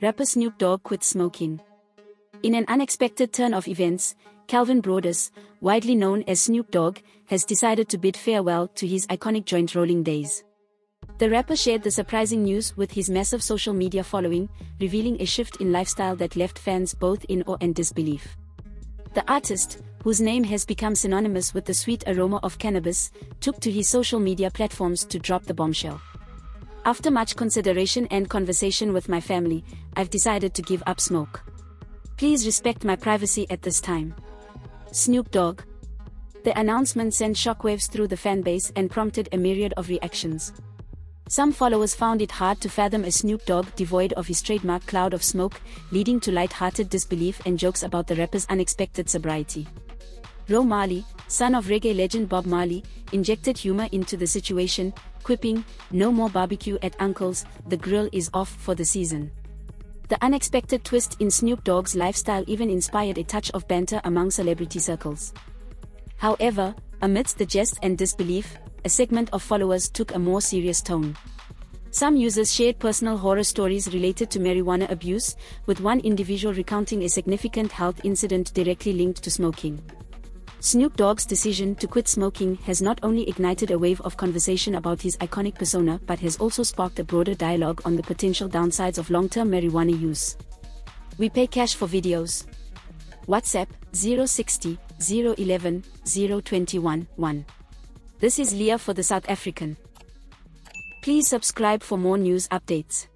Rapper Snoop Dogg quits smoking. In an unexpected turn of events, Calvin Brodus, widely known as Snoop Dogg, has decided to bid farewell to his iconic joint rolling days. The rapper shared the surprising news with his massive social media following, revealing a shift in lifestyle that left fans both in awe and disbelief. The artist, whose name has become synonymous with the sweet aroma of cannabis, took to his social media platforms to drop the bombshell. After much consideration and conversation with my family, I've decided to give up smoke. Please respect my privacy at this time. Snoop Dogg. The announcement sent shockwaves through the fanbase and prompted a myriad of reactions. Some followers found it hard to fathom a Snoop Dogg devoid of his trademark cloud of smoke, leading to light-hearted disbelief and jokes about the rapper's unexpected sobriety. Ro Marley, son of reggae legend Bob Marley, injected humor into the situation, quipping, "No more barbecue at Uncle's, the grill is off for the season." The unexpected twist in Snoop Dogg's lifestyle even inspired a touch of banter among celebrity circles. However, amidst the jest and disbelief, a segment of followers took a more serious tone. Some users shared personal horror stories related to marijuana abuse, with one individual recounting a significant health incident directly linked to smoking. Snoop Dogg's decision to quit smoking has not only ignited a wave of conversation about his iconic persona but has also sparked a broader dialogue on the potential downsides of long-term marijuana use. We pay cash for videos. WhatsApp 060 011 021 1. This is Leah for the South African. Please subscribe for more news updates.